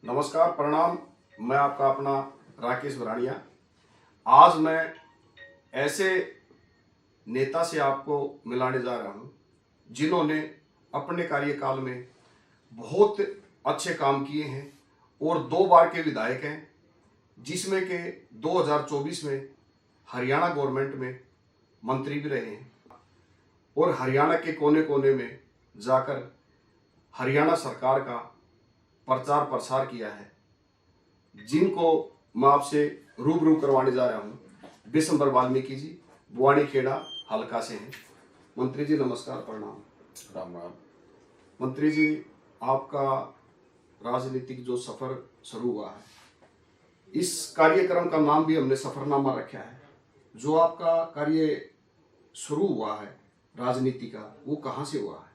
नमस्कार, प्रणाम। मैं आपका अपना राकेश बराड़िया। आज मैं ऐसे नेता से आपको मिलाने जा रहा हूं जिन्होंने अपने कार्यकाल में बहुत अच्छे काम किए हैं और 2 बार के विधायक हैं, जिसमें के 2024 में हरियाणा गवर्नमेंट में मंत्री भी रहे हैं और हरियाणा के कोने कोने में जाकर हरियाणा सरकार का प्रचार प्रसार किया है, जिनको मैं आपसे रूबरू करवाने जा रहा हूं। विशंबर वाल्मीकि जी बुआड़ी खेड़ा हल्का से हैं। मंत्री जी नमस्कार, प्रणाम। राम राम। मंत्री जी, आपका राजनीतिक जो सफर शुरू हुआ है, इस कार्यक्रम का नाम भी हमने सफरनामा रखा है। जो आपका कार्य शुरू हुआ है राजनीति का, वो कहाँ से हुआ है?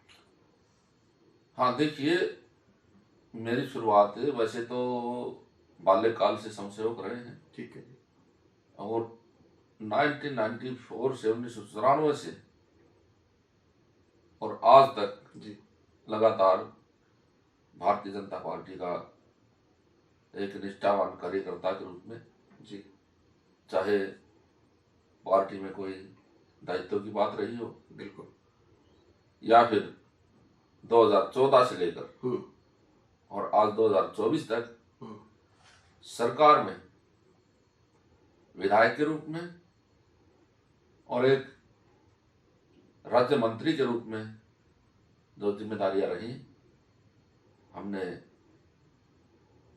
हाँ देखिए, मेरी शुरुआत वैसे तो बाल्यकाल से स्वयंसेवक रहे हैं। ठीक है जी। और 1994 से 1994 से और आज तक जी लगातार भारतीय जनता पार्टी का एक निष्ठावान कार्यकर्ता के रूप में, जी चाहे पार्टी में कोई दायित्व की बात रही हो बिल्कुल। या फिर 2014 से लेकर हम्म और आज 2024 तक हम्म सरकार में विधायक के रूप में और एक राज्य मंत्री के रूप में जो जिम्मेदारियां रही, हमने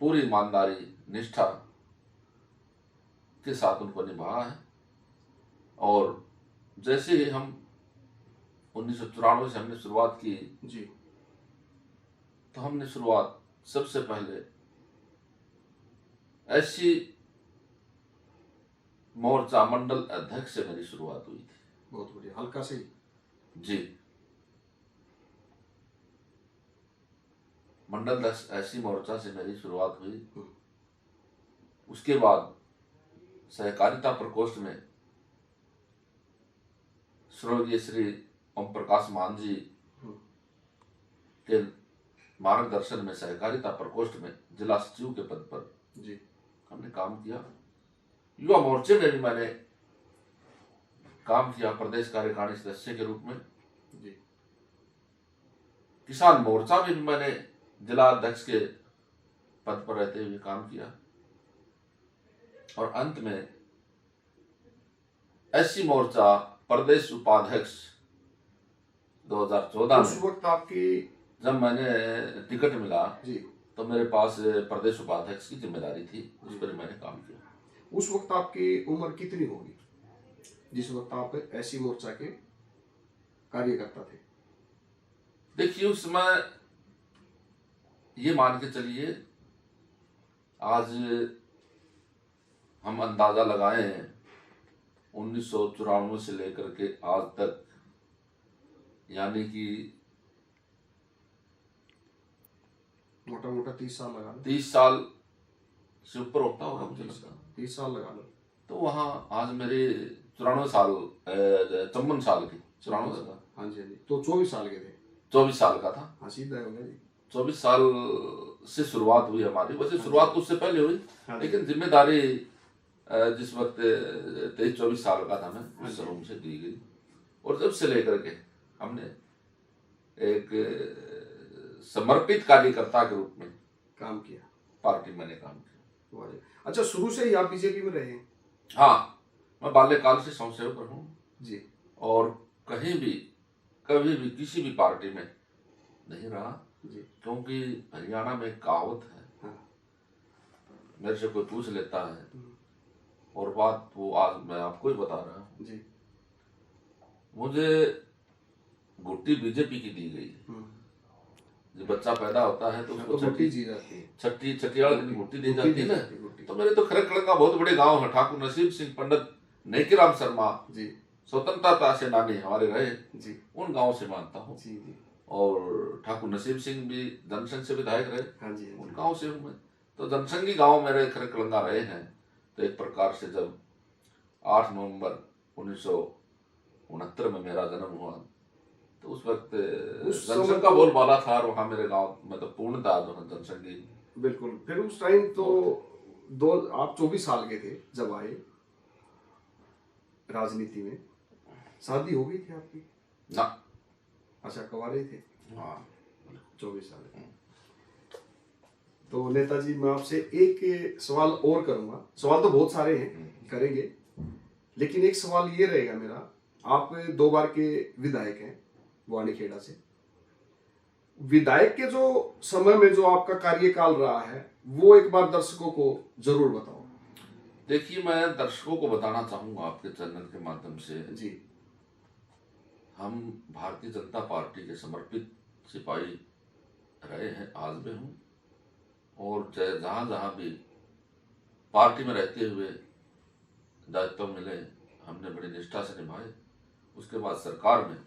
पूरी ईमानदारी निष्ठा के साथ उनको निभाया है। और जैसे ही हम 1994 से हमने शुरुआत की जी तो हमने शुरुआत सबसे पहले ऐसी मोर्चा मंडल अध्यक्ष से मेरी शुरुआत हुई थी। बहुत बढ़िया, हल्का से ही। जी, मंडल अध्यक्ष ऐसी मोर्चा से मेरी शुरुआत हुई। उसके बाद सहकारिता प्रकोष्ठ में स्वर्गीय श्री ओम प्रकाश मान जी के मार्गदर्शन में सहकारिता प्रकोष्ठ में जिला सचिव के पद पर जी हमने काम किया। युवा मोर्चे में भी मैंने काम किया प्रदेश कार्यकारिणी सदस्य के रूप में। जी किसान मोर्चा में भी मैंने जिला अध्यक्ष के पद पर रहते हुए काम किया। और अंत में एससी मोर्चा प्रदेश उपाध्यक्ष 2014 उस में वक्त आपकी जब मैंने टिकट मिला जी तो मेरे पास प्रदेश उपाध्यक्ष की जिम्मेदारी थी, उस पर मैंने काम किया। उस वक्त आपकी उम्र कितनी होगी जिस वक्त आप ऐसी मोर्चा के कार्यकर्ता थे? देखिए, उस समय ये मान के चलिए, आज हम अंदाजा लगाएं 1994 से लेकर के आज तक, यानी कि मोटा मोटा 30 साल लगा लो। 30 साल से ऊपर होता होगा मुझे लगता है। 30 साल लगा लो। तो वहाँ आज मेरे 54 साल 54 साल की 94 साल। हाँ जी हाँ जी। तो 24 साल के थे? 24 साल का था। हाँ, सीधा हो गया जी। 24 साल से शुरुआत हुई हमारी। वैसे शुरुआत तो उससे पहले हुई, लेकिन जिम्मेदारी जिस वक्त 23-24 साल का था मैं, उस समय मुझे दी गई। और जब से लेकर के हमने एक समर्पित कार्यकर्ता के रूप में काम किया, पार्टी में काम किया। अच्छा, शुरू से ही आप बीजेपी में रहे हैं? हाँ, मैं बाल्यकाल से स्वयंसेवक रहा हूँ जी। और कहीं भी कभी भी किसी भी पार्टी में नहीं रहा जी। क्योंकि हरियाणा में एक कहावत है। हाँ। मेरे से कोई पूछ लेता है और बात वो आज मैं आपको ही बता रहा हूँ जी। मुझे गुट्टी बीजेपी की दी गई। जब बच्चा पैदा होता है तो उसको गुट्टी दी जाती है, छठियाल की गुट्टी दी जाती है ना। तो मेरे तो खड़गपुर का बहुत बड़े गांव है, ठाकुर नसीब सिंह, पंडित नेकीराम शर्मा जी, स्वतंत्रता सेनानी हमारे रहे जी, उन गांव से मानता हूँ जी जी। और ठाकुर नसीब सिंह भी जनसंघ से विधायक रहे। हाँ जी, उन गांव से हूँ मैं। तो जनसंघी गांव मेरे खड़गपुर रहे हैं। तो एक प्रकार से जब 8 नवंबर 1969 में मेरा जन्म हुआ तो उस वक्त जनसंघ का बोलबाला था और वहाँ मेरे गांव में तो पूर्णतः जनसंघी बिल्कुल। फिर उस टाइम तो आप 24 साल के थे जब आए राजनीति में, शादी हो गई थी आपकी? ना। अच्छा, कवारे थे। हाँ, 24 साल। तो नेताजी, मैं आपसे एक सवाल और करूंगा। सवाल तो बहुत सारे हैं, करेंगे, लेकिन एक सवाल ये रहेगा मेरा। आप 2 बार के विधायक हैं वाणीखेड़ा से। विधायक के जो समय में जो आपका कार्यकाल रहा है, वो एक बार दर्शकों को जरूर बताओ। देखिए, मैं दर्शकों को बताना चाहूंगा आपके चैनल के माध्यम से जी, हम भारतीय जनता पार्टी के समर्पित सिपाही रहे हैं, आज भी हूँ। और जहाँ जहाँ भी पार्टी में रहते हुए दायित्व मिले, हमने बड़ी निष्ठा से निभाए। उसके बाद सरकार में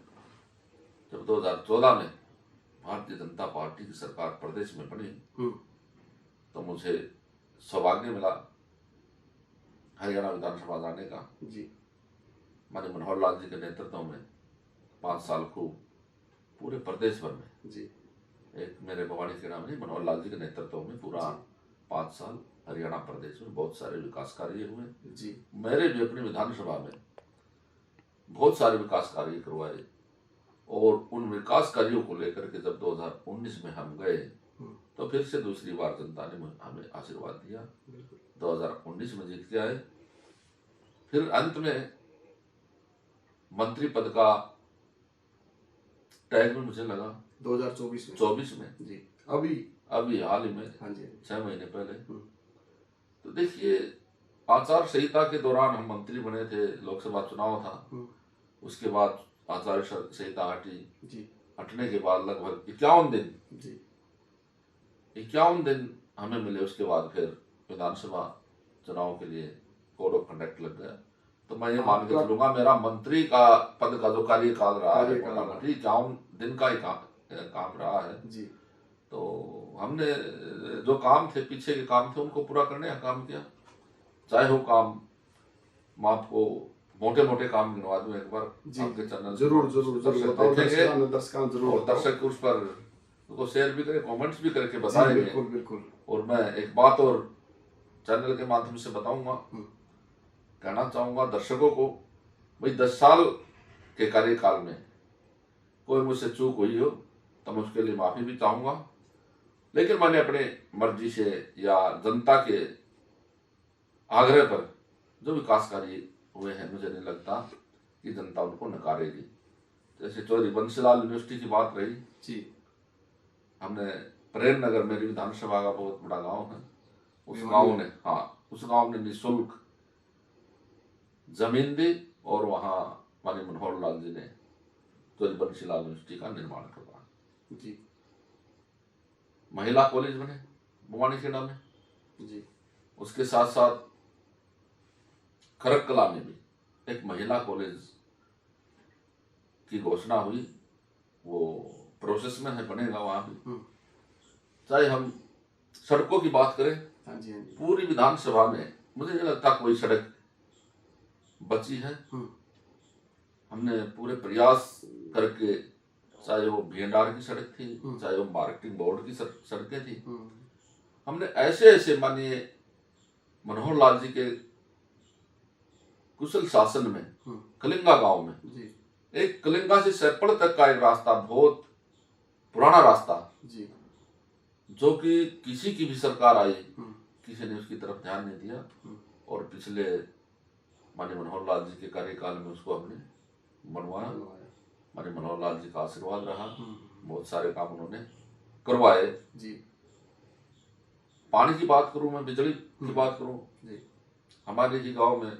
जब 2014 में भारतीय जनता पार्टी की सरकार प्रदेश में बनी, तो मुझे सौभाग्य मिला हरियाणा विधानसभा जाने का। जी, माननीय मनोहर लाल जी के नेतृत्व में 5 साल खूब पूरे प्रदेश भर में, जी, एक मेरे वाणीखेड़ा में मनोहर लाल जी के नेतृत्व में पूरा 5 साल हरियाणा प्रदेश में बहुत सारे विकास कार्य हुए। जी, मेरे भी अपनी विधानसभा में बहुत सारे विकास कार्य करवाए। और उन विकास कार्यों को लेकर के जब 2019 में हम गए, तो फिर से दूसरी बार जनता ने हमें आशीर्वाद दिया। 2019 में जीत के आए। फिर अंत में मंत्री पद का टैग भी मुझे लगा 2024 में जी, अभी हाल ही में। हाँ जी, 6 महीने पहले। तो देखिए, आचार संहिता के दौरान हम मंत्री बने थे, लोकसभा चुनाव था। उसके बाद आचार संहिता हटी जी, हटने के बाद लगभग 51 दिन जी, 51 दिन हमें मिले। उसके बाद फिर विधानसभा चुनाव के लिए कोड ऑफ कंडक्ट लग गया। तो मैं ये मान के चलूंगा, मेरा मंत्री का पद का जो कार्यकाल रहा है मोटा मोटी 51 दिन का ही काम रहा है जी। तो हमने जो काम थे, पीछे के काम थे, उनको पूरा करने का काम किया। चाहे वो काम, मैं आपको मोटे मोटे काम गिनवा दूं एक बार आपके चैनल जरूर देखेंगे, और दर्शक उस पर उसको शेयर भी करें, कमेंट्स भी करके बताएंगे। बिल्कुल। और मैं एक बात और चैनल के माध्यम से बताऊंगा, कहना चाहूंगा दर्शकों को, भाई 10 साल के कार्यकाल में कोई मुझसे चूक हुई हो तो मैं उसके लिए माफी भी चाहूंगा। लेकिन मैंने अपने मर्जी से या जनता के आग्रह पर जो विकास कार्य हुए हैं, मुझे नहीं लगता कि जनता उनको नकारेगी। जैसे चौधरी बंसीलाल यूनिवर्सिटी की बात रही जी, हमने प्रेम नगर, मेरी विधानसभा का बहुत बड़ा गांव है, उस गांव ने निःशुल्क जमीन दी और वहां माननीय मनोहर लाल जी ने चौधरी बंसीलाल यूनिवर्सिटी का निर्माण करवाया जी। महिला कॉलेज बने वाणीखेड़ा में जी। उसके साथ साथ खरककला में भी एक महिला कॉलेज की घोषणा हुई, वो प्रोसेस में है, बनेगा वहां भी। चाहे हम सड़कों की बात करें, हाँ जी, पूरी विधानसभा में मुझे नहीं लगता कोई सड़क बची है। हमने पूरे प्रयास करके, चाहे वो भीड़ार की सड़क थी, चाहे वो मार्केटिंग बोर्ड की सड़कें थी, हमने ऐसे मानिए मनोहर लाल जी के कुशल शासन में कलिंगा गांव में जी, एक कलिंगा से सैपड़ तक का एक रास्ता, बहुत पुराना रास्ता जी, जो कि किसी की भी सरकार आई, किसी ने उसकी तरफ ध्यान नहीं दिया। और पिछले माननीय मनोहर लाल जी के कार्यकाल में उसको हमने बनवाया। माननीय मनोहर लाल जी का आशीर्वाद रहा, बहुत सारे काम उन्होंने करवाए जी। पानी की बात करूं, मैं बिजली की बात करूं जी, हमारे ही गांव में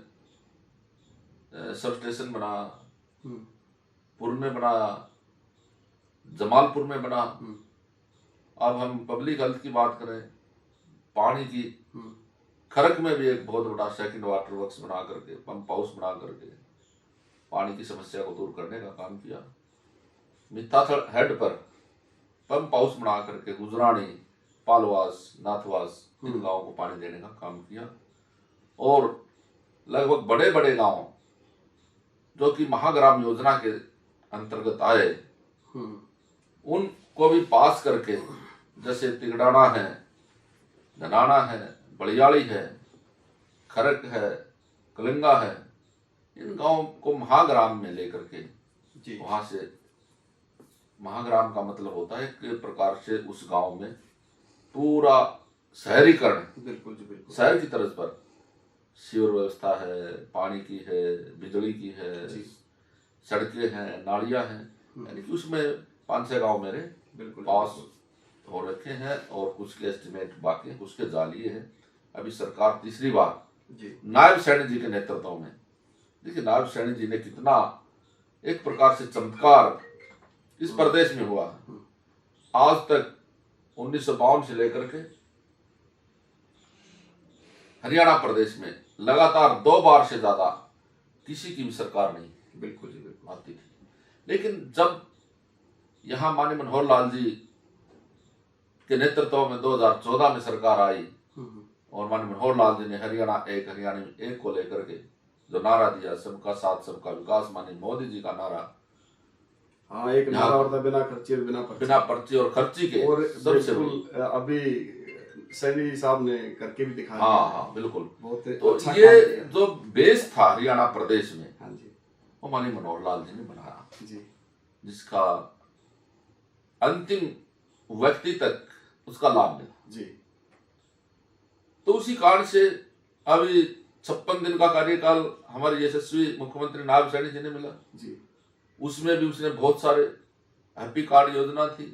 सब स्टेशन बना, पुर में बना, जमालपुर में बना। अब हम पब्लिक हेल्थ की बात करें, पानी की, खरक में भी एक बहुत बड़ा सेकंड वाटर वर्क्स बना करके, पंप हाउस बना करके पानी की समस्या को दूर करने का काम किया। मित्ताथल हेड पर पंप हाउस बना करके गुजरानी, पालवास, नाथवास इन गांवों को पानी देने का काम किया। और लगभग बड़े बड़े गांव जो कि महाग्राम योजना के अंतर्गत आए, उनको भी पास करके, जैसे तिगड़ाना है, धनाना है, बलियाड़ी है, खरक है, कलिंगा है, इन गांवों को महाग्राम में लेकर के वहां से, महाग्राम का मतलब होता है एक प्रकार से उस गांव में पूरा शहरीकरण, बिल्कुल जी बिल्कुल, छह शहर की तर्ज पर सीवर व्यवस्था है, पानी की है, बिजली की है, सड़कें हैं, नालियां हैं, यानी कि उसमें 5-6 गांव मेरे पास हो रखे हैं और कुछ के एस्टिमेट बाकी है, उसके जालिए हैं। अभी सरकार तीसरी बार नायब सैनी जी के नेतृत्व में, देखिए नायब सैनी जी ने कितना एक प्रकार से चमत्कार इस प्रदेश में हुआ है। आज तक 1952 से लेकर के हरियाणा प्रदेश में लगातार 2 बार से ज्यादा किसी की भी सरकार नहीं बिल्कुल जी बिल्कुल आती थी, लेकिन जब यहाँ माननीय मनोहर लाल जी के नेतृत्व में 2014 में सरकार आई और माननीय मनोहर लाल जी ने हरियाणा एक को लेकर के जो नारा दिया, सबका साथ सबका विकास, माननीय मोदी जी का नारा, हाँ एक नारा और था, बिना खर्ची और बिना पर्ची और खर्ची के, और सबसे अभी सैनी साहब ने करके भी दिखाया। हाँ बिल्कुल, बहुत तो अच्छा ये जो बेस था हरियाणा प्रदेश में, हाँ जी, वो माननीय मनोहर लाल जी ने बनाया जी, जिसका अंतिम व्यक्ति तक उसका लाभ मिला जी। तो उसी कारण से अभी 56 दिन का कार्यकाल हमारे यशस्वी मुख्यमंत्री नायब सैनी जी ने मिला जी, उसमें भी उसने बहुत सारे हैप्पी कार्ड योजना थी,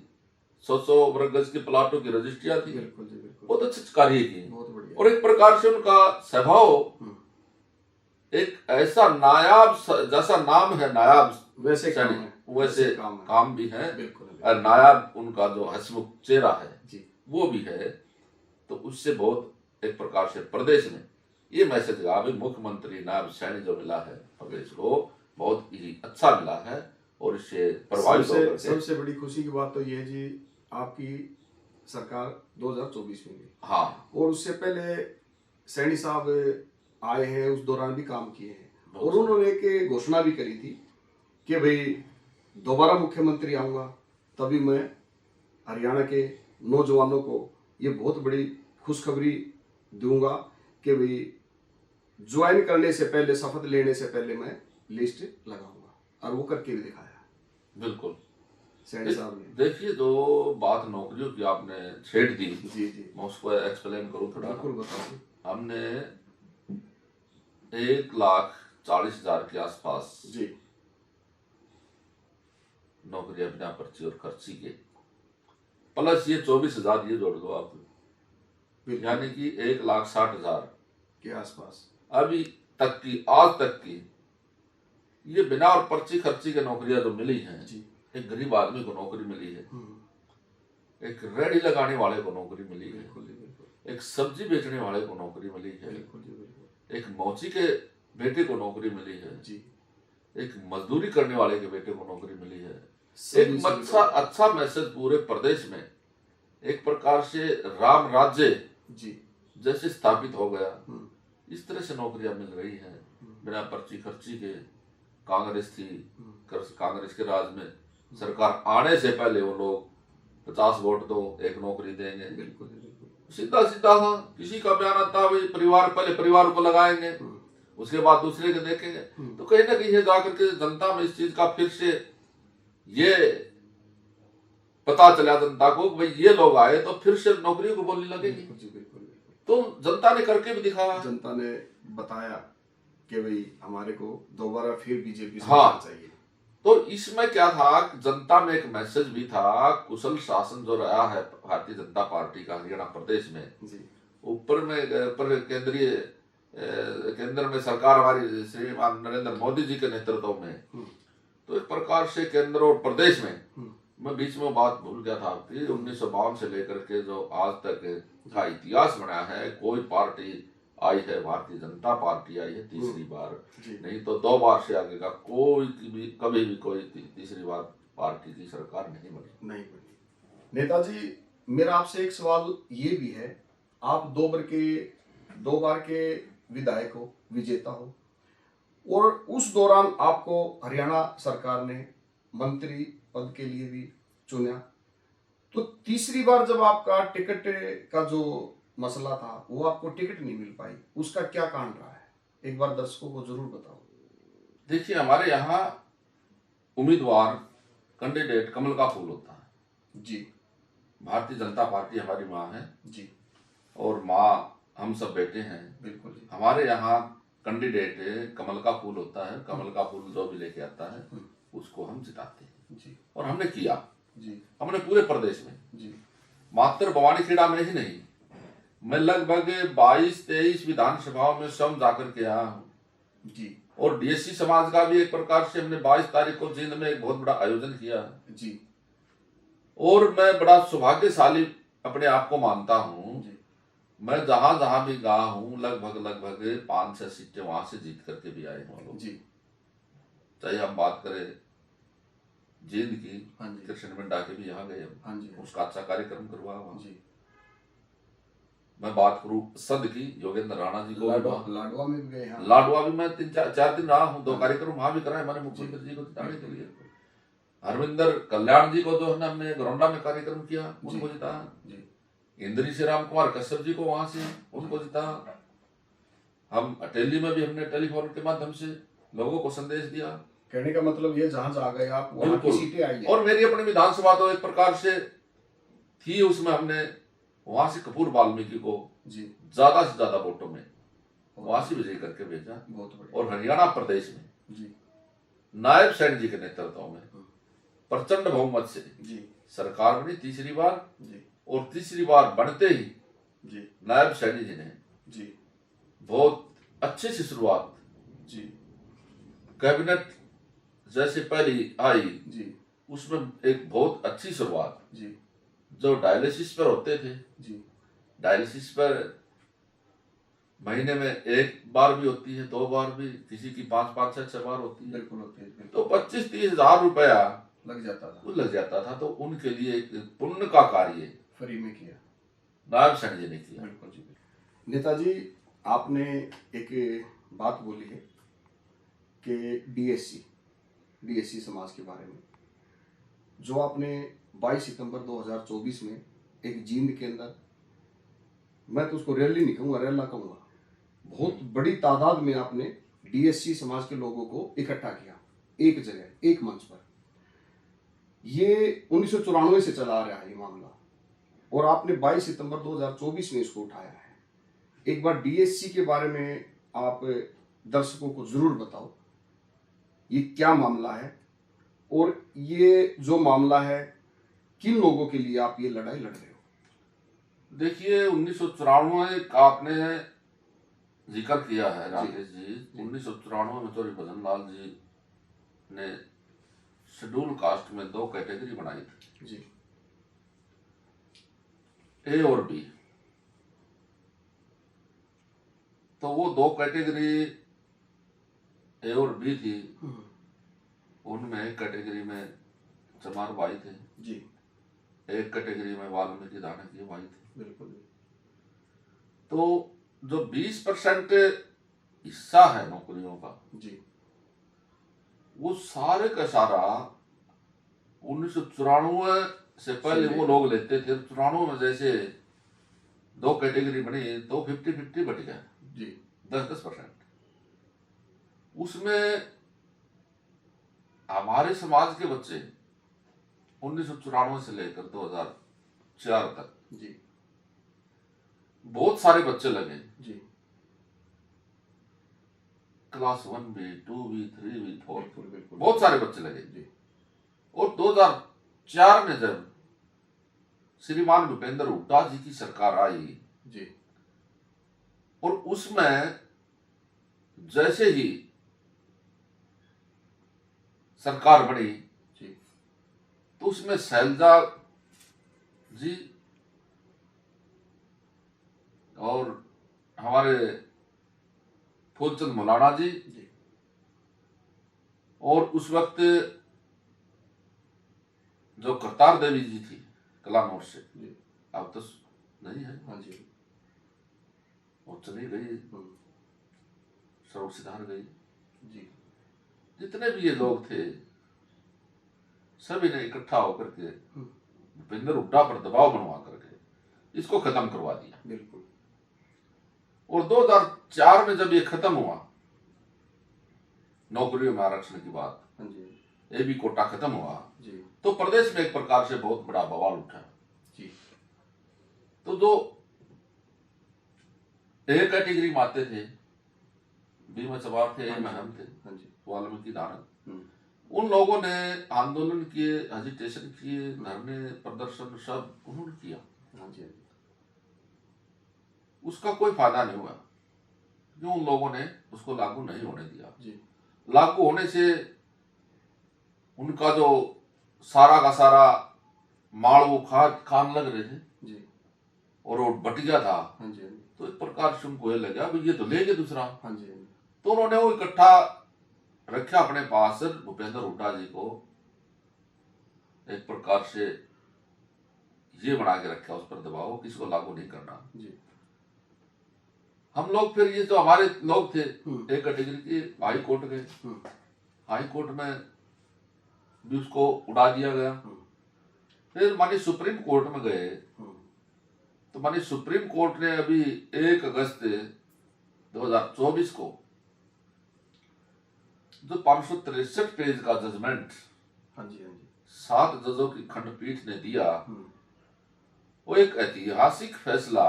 100 वर्ग गज के प्लाटों की रजिस्ट्रियां थी, बिल्कुल जी बिल्कुल, बहुत अच्छे कार्य किए, बहुत बढ़िया। और एक प्रकार से उनका स्वभाव एक ऐसा नायाब, जैसा नाम है नायाब वैसे वैसे काम भी है, बिल्कुल, और नायाब उनका जो हंसमुख चेहरा है जी, वो भी है। तो उससे बहुत एक प्रकार से प्रदेश में ये मैसेज अभी मुख्यमंत्री नायब सैनी जो मिला है प्रदेश को, बहुत ही अच्छा मिला है और इससे प्रभावित होकर सबसे बड़ी खुशी की बात तो ये है जी, आपकी सरकार 2024 में, हाँ, और उससे पहले सैनी साहब आए हैं, उस दौरान भी काम किए हैं, और उन्होंने एक घोषणा भी करी थी कि भाई दोबारा मुख्यमंत्री आऊंगा तभी मैं हरियाणा के नौजवानों को ये बहुत बड़ी खुशखबरी दूंगा कि भाई ज्वाइन करने से पहले, शपथ लेने से पहले मैं लिस्ट लगाऊंगा, और वो करके भी दिखाया। बिल्कुल सैनी साहब ने। देखिए जो बात नौकरियों की आपने छेड़ दी, जी जी, मैं उसको एक्सप्लेन करूं थोड़ा। बिल्कुल बताइए। हमने 1,40,000 के आसपास जी नौकरियां बिना पर्ची और खर्ची के, प्लस ये 24,000 ये जोड़ दो आप, यानी कि 1,60,000 के आसपास अभी तक की, आज तक की ये बिना और पर्ची खर्ची के नौकरियां जो मिली हैं जी। एक गरीब आदमी को नौकरी मिली है, एक रेहड़ी लगाने वाले को नौकरी मिली है, एक सब्जी बेचने वाले को नौकरी मिली है, एक मौची के बेटे को नौकरी मिली है जी, एक मजदूरी करने वाले के बेटे को नौकरी मिली है। एक अच्छा मैसेज पूरे प्रदेश में एक प्रकार से राम राज्य जी जैसे स्थापित हो गया, इस तरह से नौकरियां मिल रही हैं बिना पर्ची खर्ची के। कांग्रेस थी, कांग्रेस के राज में सरकार आने से पहले वो लोग 50 वोट दो एक नौकरी देंगे, बिल्कुल सीधा सीधा था, किसी का बयान आता भाई परिवार, पहले परिवार को लगाएंगे उसके बाद दूसरे को देखेंगे। तो कहीं ना कहीं जाकर के जनता में इस चीज का फिर से ये पता चला जनता को कि भाई ये लोग आए तो फिर से नौकरियों को बोलने लगेगी। तो जनता ने करके भी दिखाया, जनता ने बताया कि भाई हमारे को दोबारा फिर बीजेपी हाँ चाहिए। तो इसमें क्या था, जनता में एक मैसेज भी था, कुशल शासन जो रहा है भारतीय जनता पार्टी का हरियाणा प्रदेश में जी, ऊपर में केंद्र में सरकार हमारी श्रीमान नरेंद्र मोदी जी के नेतृत्व में, तो एक प्रकार से केंद्र और प्रदेश में, मैं बीच में बात भूल गया था आपकी, 1952 से लेकर के जो आज तक का इतिहास बना है, कोई पार्टी आई है, भारतीय जनता पार्टी आई है तीसरी बार, नहीं तो 2 बार से आगे का कोई भी कभी भी कोई तीसरी बार पार्टी की सरकार नहीं बनी। नेताजी मेरा आपसे एक सवाल ये भी है, आप 2 बार के विधायक हो, विजेता हो, और उस दौरान आपको हरियाणा सरकार ने मंत्री पद के लिए भी चुना, तो तीसरी बार जब आपका टिकट का जो मसला था, वो आपको टिकट नहीं मिल पाई, उसका क्या कारण रहा है, एक बार दर्शकों को जरूर बताओ। देखिए, हमारे यहाँ उम्मीदवार कैंडिडेट कमल का फूल होता है जी। भारतीय जनता पार्टी हमारी माँ है जी। और माँ हम सब बेटे हैं। बिल्कुल जी। हमारे यहाँ कैंडिडेट कमल का फूल होता है, कमल का फूल जो भी लेके आता है उसको हम जिताते हैं जी। और हमने किया जी। हमने पूरे प्रदेश में जी। मात्र बवानीखेड़ा में ही नहीं, मैं लगभग 22-23 विधानसभाओं में स्वयं जाकर के आया हूँ जी। और डीएससी समाज का भी एक प्रकार से हमने 22 तारीख को जींद में एक बहुत बड़ा आयोजन किया जी। और मैं बड़ा सौभाग्यशाली अपने आप को मानता हूँ। मैं जहां जहां भी गया हूँ लगभग 5-6 सीटें वहां से जीत करके भी आए हैं लोग जी। चाहे हम बात करें जींद की, कृष्ण मिंडा के भी यहाँ गए हम, उसका अच्छा कार्यक्रम करवा वहां जी। मैं बात करूं सद की, योगेंद्र राणा जी को लाडवा में भी गए हैं। लाडवा भी मैं 3-4 दिन रहा हूँ, 2 कार्यक्रम वहां भी कराए मैंने मुख्यमंत्री जी को जिताने के लिए। हरविंदर कल्याण जी को जो है ना हमने गरौंडा में कार्यक्रम किया, उनको जिता। इंद्री से राम कुमार कश्यप जी को वहां से उनको जिता। हम अटेली में भी हमने टेलीफोन के माध्यम से लोगों को संदेश दिया। कहने का मतलब ये जहां जा गए आप वहां की सीटें आई है। और मेरी अपनी विधानसभा तो एक प्रकार से थी, उसमें हमने वहां से कपूर वाल्मीकि को ज्यादा से ज्यादा वोटों में वहां से विजय करके भेजा। और हरियाणा प्रदेश में नायब सैन जी के नेतृत्व में प्रचंड बहुमत से सरकार बनी तीसरी बार और तीसरी बार बनते ही नायब सैनी जी ने बहुत अच्छे से शुरुआत कैबिनेट जैसे पहली आई उसमें एक बहुत अच्छी शुरुआत। जो डायलिसिस पर होते थे डायलिसिस पर महीने में 1 बार भी होती है, 2 बार भी, किसी की 5-5-6 बार होती है। बिल्कुल होती है। तो 25-30 हजार रुपया लग जाता था। तो उनके लिए एक पुण्य का कार्य फ्री में किया, नायब सैनी जी ने किया। बिल्कुल जी। नेताजी, आपने एक बात बोली है कि डीएससी समाज के बारे में, जो आपने 22 सितंबर 2024 में एक जींद के अंदर, मैं तो उसको रैली नहीं कहूँगा, रैला कहूँगा, बहुत बड़ी तादाद में आपने डीएससी समाज के लोगों को इकट्ठा किया एक जगह, एक मंच पर। ये 1994 से चला आ रहा है ये मामला और आपने 22 सितंबर 2024 में इसको उठाया है। एक बार डीएससी के बारे में आप दर्शकों को जरूर बताओ, ये क्या मामला है और ये जो मामला है किन लोगों के लिए आप ये लड़ाई लड़ रहे हो। देखिए, 1994 का आपने जिक्र किया है राकेश जी। 1994 में चौधरी भजन लाल जी ने शेड्यूल कास्ट में 2 कैटेगरी बनाई थी जी, ए और बी। तो वो 2 कैटेगरी ए और बी थी, उनमें एक कैटेगरी में चमार भाई थे जी, एक कैटेगरी में वाल्मीकि दानकीय भाई थे। बिल्कुल। तो जो 20% हिस्सा है नौकरियों का जी, वो सारे का सारा 1994 से पहले वो लोग लेते थे। 94 में जैसे 2 कैटेगरी बनी तो 50-50 बट गया जी, 10-10%। उसमें हमारे समाज के बच्चे 1994 से लेकर 2004 तक जी बहुत सारे बच्चे लगे जी, क्लास 1B, 2B, 3B, 4, बहुत सारे बच्चे लगे जी। और 2004 में जब श्रीमान भूपेंद्र हुड्डा जी की सरकार आई जी, और उसमें जैसे ही सरकार बनी जी, तो उसमें शैलजा जी और हमारे फूलचंद मौलाना जी और उस वक्त जो करतार देवी जी थी कलानौर से, अब तो नहीं है, हाँ जी, वो चली गई, सरोवर सिधार गई जी। जितने भी ये लोग थे सभी ने इकट्ठा होकर के भूपेंद्र हुड्डा पर दबाव बनवा करके इसको खत्म करवा दिया। बिल्कुल। और 2004 में जब ये खत्म हुआ, नौकरियों में आरक्षण की बात, हाँ जी, ये भी कोटा खत्म हुआ जी, तो प्रदेश में एक प्रकार से बहुत बड़ा बवाल उठा जी। तो जो ए कैटेगरी में आते थे, भीम सवार थे, महम थे, हाँ जी, वाल्मीकि नारायण, उन लोगों ने आंदोलन किए, एजिटेशन किए, धरने प्रदर्शन सब उन्होंने किया। हाँ जी, उसका कोई फायदा नहीं हुआ क्योंकि उन लोगों ने उसको लागू नहीं होने दिया। जी, लागू होने से उनका जो सारा का सारा माल वो खान लग रहे थे जी, और वो बटिया था। हाँ जी, तो एक प्रकार से उनको ये लगा भाई ये तो लेंगे दूसरा। हाँ जी, तो उन्होंने वो इकट्ठा रखा अपने पास भूपेंद्र हुड्डा जी को, एक प्रकार से ये बना के रखा उस पर दबाव कि इसको लागू नहीं करना जी। हम लोग फिर ये तो हमारे लोग थे एक कैटेगरी के, हाई कोर्ट गए, हाई कोर्ट में भी उसको उड़ा दिया गया। फिर मानी सुप्रीम कोर्ट में गए तो मानी सुप्रीम कोर्ट ने अभी 1 अगस्त 2024 को जो 563 पेज का जजमेंट, हाँ जी, हाँ जी, 7 जजों की खंडपीठ ने दिया, वो एक ऐतिहासिक फैसला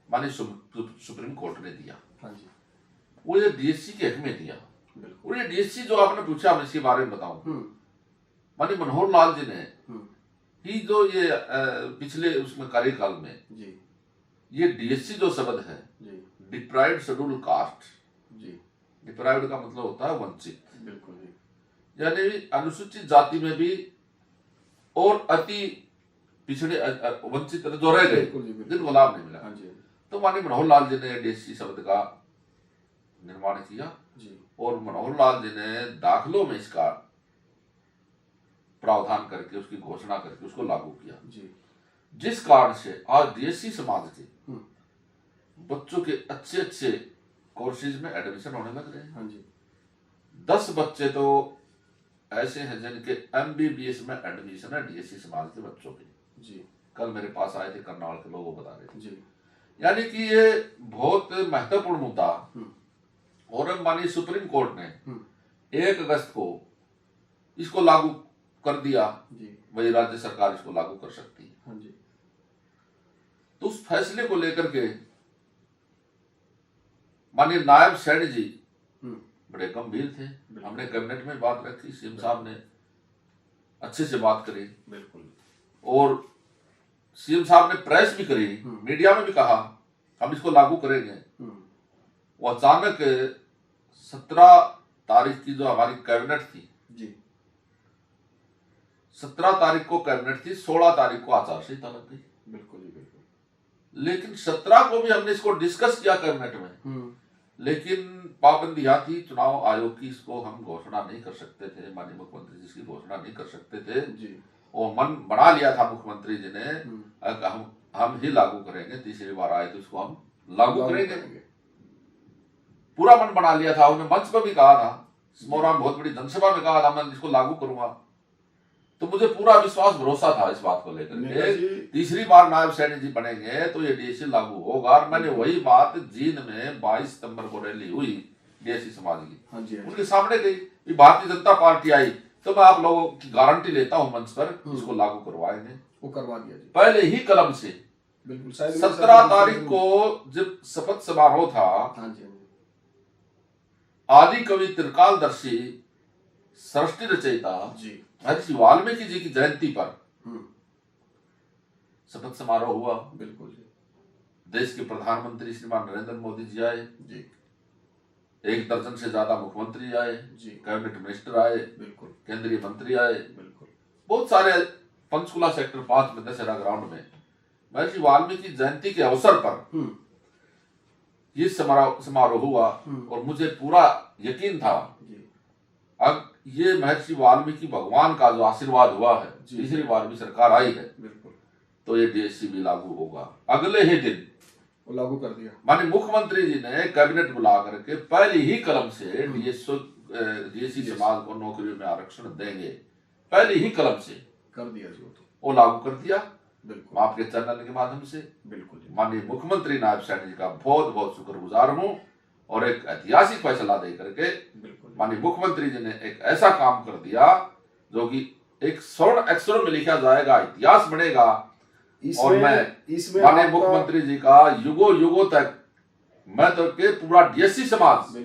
मानी सुप्रीम कोर्ट ने दिया। हाँ जी, वो ये डीएससी के हक में दिया। बिल्कुल। और ये डीएससी जो आपने पूछा, मैं इसके बारे में बताऊं, मानी मनोहर लाल जी ने ही जो ये पिछले उसमें कार्यकाल में जी, ये डीएससी जो शब्द है, डिप्राइव्ड शेड्यूल कास्ट, जी, डिप्राइव्ड का मतलब होता है वंचित, बिल्कुल जी, यानी अनुसूचित जाति में भी और अति पिछड़े वंचित जो रह गए जिनको लाभ नहीं मिला। हाँ जी, तो माननीय मनोहर लाल जी ने डीएससी शब्द का निर्माण किया जी, और मनोहर लाल जी ने दाखिलों में इसका प्रावधान करके उसकी घोषणा करके उसको लागू किया जी, जिस कारण से आज डीएससी समाज के बच्चों के अच्छे अच्छे कोर्सेज में एडमिशन होने लग रहे हैं। हाँ जी, 10 बच्चे तो ऐसे हैं जिनके एमबीबीएस में एडमिशन है डीएससी समाज के बच्चों के। जी, कल मेरे पास आए थे करनाल के लोग, वो बता रहे थे। जी, यानी कि ये बहुत महत्वपूर्ण मुद्दा, और माननीय सुप्रीम कोर्ट ने 1 अगस्त को इसको लागू कर दिया, वही राज्य सरकार इसको लागू कर सकती है। हाँ जी, तो उस फैसले को लेकर के माननीय नायब सैनी जी बड़े गंभीर थे। हमने कैबिनेट में बात रखी, सीएम साहब ने अच्छे से बात करी, बिल्कुल, और सीएम साहब ने प्रेस भी करी, मीडिया में भी कहा हम इसको लागू करेंगे। वो अचानक 17 तारीख की जो हमारी कैबिनेट थी जी, 17 तारीख को कैबिनेट थी, 16 तारीख को आचार संहिता लग गई। बिल्कुल जी, बिल्कुल। लेकिन 17 को भी हमने इसको डिस्कस किया कैबिनेट में, लेकिन पाबंदियां थी चुनाव आयोग की, इसको हम घोषणा नहीं कर सकते थे, माननीय मुख्यमंत्री जी इसकी घोषणा नहीं कर सकते थे जी, और मन बना लिया था मुख्यमंत्री जी ने हम ही लागू करेंगे, तीसरी बार आए तो इसको हम लागू करेंगे, पूरा मन बना लिया था। उन्होंने मंच पर भी कहा था, सिमोरा में बहुत बड़ी जनसभा में कहा था मैं इसको लागू करूंगा। तो मुझे पूरा विश्वास भरोसा था इस बात को लेकर, तीसरी बार नायब सैनी जी बनेंगे तो ये डीएससी लागू होगा। और मैंने वही बात जींद में 22 सितंबर को रैली हुई डीएससी समाज की, हाँ जी, उनके सामने गई, भारतीय जनता पार्टी आई तो मैं आप लोगों की गारंटी लेता हूं मंच पर इसको लागू करवाएंगे। वो करवा दिया जी, पहले ही कलम से। बिल्कुल। 17 तारीख को जब शपथ समारोह था, हाँ जी, आदि कवि त्रिकालदर्शी सृष्टि रचयिता जी, महर्षि वाल्मीकि जी की जयंती पर शपथ समारोह हुआ। बिल्कुल जी, देश के प्रधानमंत्री श्रीमान नरेंद्र मोदी जी आए जी, 1 दर्जन से ज्यादा मुख्यमंत्री आए जी, कैबिनेट मिनिस्टर आए, बिल्कुल, केंद्रीय मंत्री आए, बिल्कुल, बहुत सारे। पंचकुला सेक्टर 5 में दशहरा ग्राउंड में महर्षि वाल्मीकि जयंती के अवसर पर ये समारोह हुआ और मुझे पूरा यकीन था अब ये महर्षि वाल्मीकि भगवान का जो आशीर्वाद हुआ है, तीसरी बार भी सरकार आई है, बिल्कुल, तो ये डीएससी भी लागू होगा। अगले ही दिन वो लागू कर दिया। माननीय मुख्यमंत्री जी ने कैबिनेट बुला करके पहली ही कलम से डीएससी समाज को नौकरियों में आरक्षण देंगे, पहली ही कलम से कर दिया जी, वो लागू कर दिया। बिल्कुल। आपके चैनल के माध्यम से बिल्कुल माननीय मुख्यमंत्री नायब सैनी जी का बहुत बहुत शुक्रगुजार हूँ, और एक ऐतिहासिक फैसला दे करके माननीय मुख्यमंत्री जी ने एक ऐसा काम कर दिया जो कि एक स्वर्ण अक्षरों में लिखा जाएगा, इतिहास बनेगा। और मैं माननीय मुख्यमंत्री जी का युगों युगों तक मैं तो के पूरा डीएससी समाज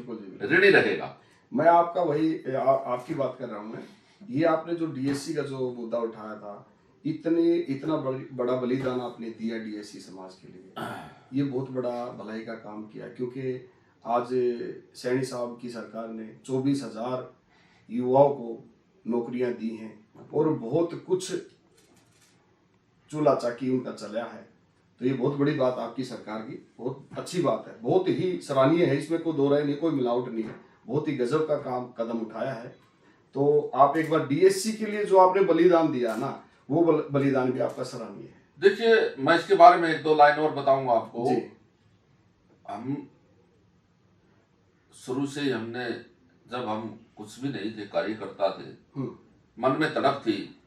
ऋणी रहेगा। मैं आपका वही आपकी बात कर रहा हूँ। मैं ये आपने जो डीएससी का जो मुद्दा उठाया था, इतना बड़ा बलिदान आपने दिया डीएससी समाज के लिए, ये बहुत बड़ा भलाई का काम किया। क्योंकि आज सैनी साहब की सरकार ने 24,000 युवाओं को नौकरियां दी हैं और बहुत कुछ चूल्हा चाकी उनका चला है। तो ये बहुत बड़ी बात आपकी सरकार की, बहुत अच्छी बात है, बहुत ही सराहनीय है। इसमें कोई दो राय नहीं, कोई मिलावट नहीं है, बहुत ही गजब का कदम उठाया है। तो आप एक बार डीएससी के लिए जो आपने बलिदान दिया ना, वो बलिदान भी आपका सराहनीय है। देखिए, मैं इसके बारे में एक दो लाइन और बताऊंगा आपको। हम शुरू से हमने, जब हम कुछ भी नहीं थे, कार्यकर्ता थे, मन में तड़प थी।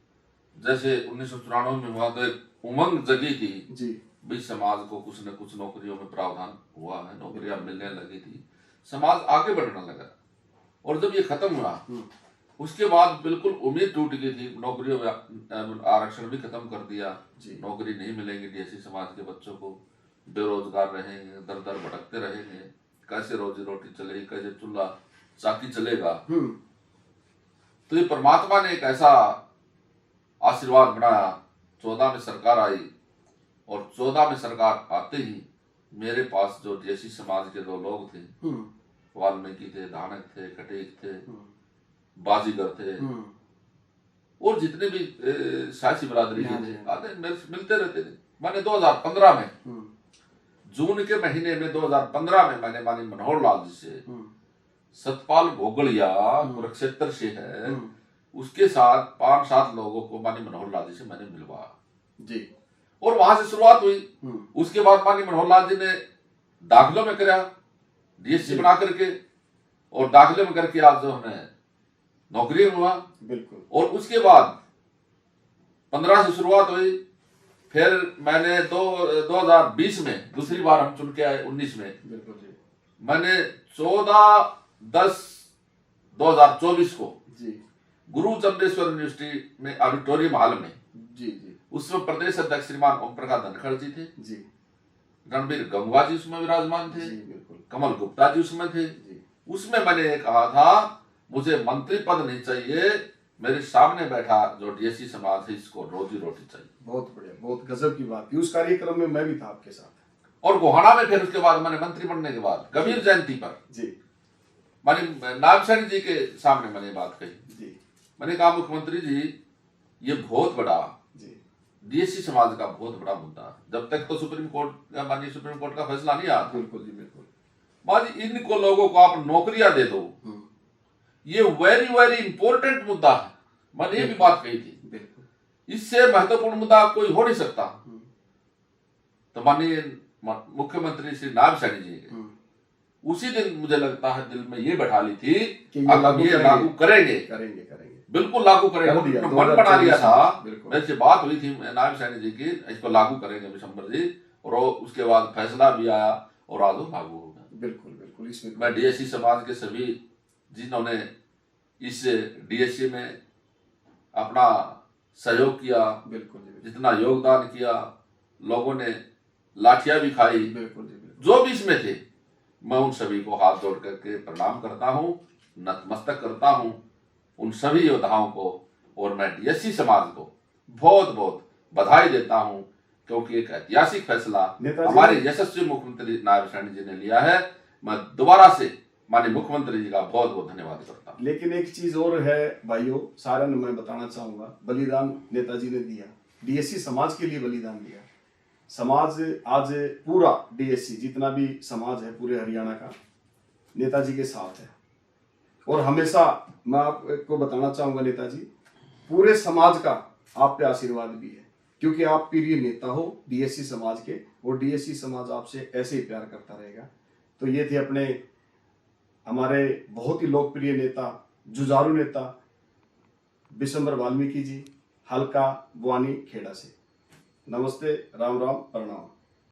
जैसे 1994 में हुआ तो एक उमंग जगी थी जी, भी समाज को कुछ न कुछ नौकरियों में प्रावधान हुआ है, नौकरियां मिलने लगी थी, समाज आगे बढ़ने लगा। और जब ये खत्म हुआ उसके बाद बिल्कुल उम्मीद टूट गई थी, नौकरियों में आरक्षण भी खत्म कर दिया, नौकरी नहीं मिलेंगी डीएससी समाज के बच्चों को, बेरोजगार रहेंगे, दर दर भटकते रहेंगे, कैसे रोजी रोटी चलेगी, कैसे चूल्हा चाकी चलेगा। तो ये परमात्मा ने एक ऐसा आशीर्वाद बनाया। 14 में सरकार आई और 14 में सरकार आते ही मेरे पास जो डीएससी समाज के दो लोग थे, वाल्मीकि थे, धानक थे, कटेक थे, बाजीगर थे, और जितने भी सियासी बिरादरी के थे, आते मिलते रहते थे। मैंने 2015 में जून के महीने में 2015 में मैंने माननीय मनोहर लाल जी से, सतपाल घोगड़िया कुरुक्षेत्र से है, उसके साथ 5-7 लोगों को माननीय मनोहर लाल जी से मैंने मिलवाया जी, और वहां से शुरुआत हुई। उसके बाद माननीय मनोहर लाल जी ने दाखिलों में कराया डीएससी बना करके, और दाखिले में करके आज जो हमें नौकरी हुआ। बिल्कुल। और उसके बाद 15 से शुरुआत हुई, फिर मैंने 2020 में दूसरी बार हम चुन के आए 19 में। बिल्कुल जी। मैंने 14/10/2024 को जी गुरु चंद्रेश्वर यूनिवर्सिटी में ऑडिटोरियम हॉल में जी उसमें प्रदेश अध्यक्ष श्रीमान ओम प्रकाश धनखड़ जी थे जी, रणबीर गंगवा जी उसमें विराजमान थे, कमल गुप्ता जी उसमें थे। उसमें मैंने कहा था मुझे मंत्री पद नहीं चाहिए, मेरे सामने बैठा जो डीएससी समाज है इसको रोजी रोटी चाहिए। बहुत बढ़िया, बहुत गजब की बात थी। उस कार्यक्रम में मैं भी था आपके साथ। और गोहाना में फिर उसके बाद मैंने मंत्री बनने के बाद कबीर जयंती पर जी मैंने नायब सैनी जी के सामने मैंने बात कही जी, मैंने कहा मुख्यमंत्री जी ये बहुत बड़ा डीएससी समाज का बहुत बड़ा मुद्दा है, जब तक तो सुप्रीम कोर्ट माननीय सुप्रीम कोर्ट का फैसला नहीं आया। बिल्कुल जी बिल्कुल। माजी इनको लोगों को आप नौकरियां दे दो, ये वेरी वेरी इंपॉर्टेंट मुद्दा है। मैंने ये भी बात कही थी, बिल्कुल इससे महत्वपूर्ण मुद्दा कोई हो नहीं सकता। तो माननीय मुख्यमंत्री श्री नायब सैनी जी उसी दिन मुझे लगता है दिल में ये बैठा ली थी कि ये लागू करेंगे, बिल्कुल लागू करेंगे। मन बना लिया था, मेरे से बात हुई थी नायब सैनी जी की, इसको लागू करेंगे विशंबर जी, और उसके बाद फैसला भी आया और आज लागू हो गया। बिल्कुल बिल्कुल। इसमें मैं डीएससी समाज के सभी जिन्होंने इस डीएससी में अपना सहयोग किया, बिल्कुल जितना योगदान किया, लोगों ने लाठियां भी खाई, बिल्कुल जो भी इसमें थे, मैं उन सभी को हाथ जोड़ करके प्रणाम करता हूँ, नतमस्तक करता हूँ उन सभी योद्धाओं को, और मैं डीएससी समाज को बहुत बहुत बधाई देता हूँ, क्योंकि एक ऐतिहासिक फैसला हमारे यशस्वी मुख्यमंत्री नायब सैनी जी ने लिया है। मैं दोबारा से माननीय मुख्यमंत्री जी का बहुत बहुत धन्यवाद करता हूँ। लेकिन एक चीज और है भाइयों, सारण मैं बताना चाहूंगा, बलिदान नेताजी ने दिया, डीएससी समाज के लिए बलिदान दिया। समाज आज पूरा डीएससी जितना भी समाज है पूरे हरियाणा का नेताजी के साथ है, और हमेशा मैं आपको बताना चाहूंगा नेताजी पूरे समाज का आप पे आशीर्वाद भी है, क्योंकि आप प्रिय नेता हो डीएससी समाज के, और डीएससी समाज आपसे ऐसे ही प्यार करता रहेगा। तो ये थे अपने हमारे बहुत ही लोकप्रिय नेता, जुझारू नेता विशंबर वाल्मीकि जी, हल्का बुआनी खेड़ा से। नमस्ते, राम राम, प्रणाम।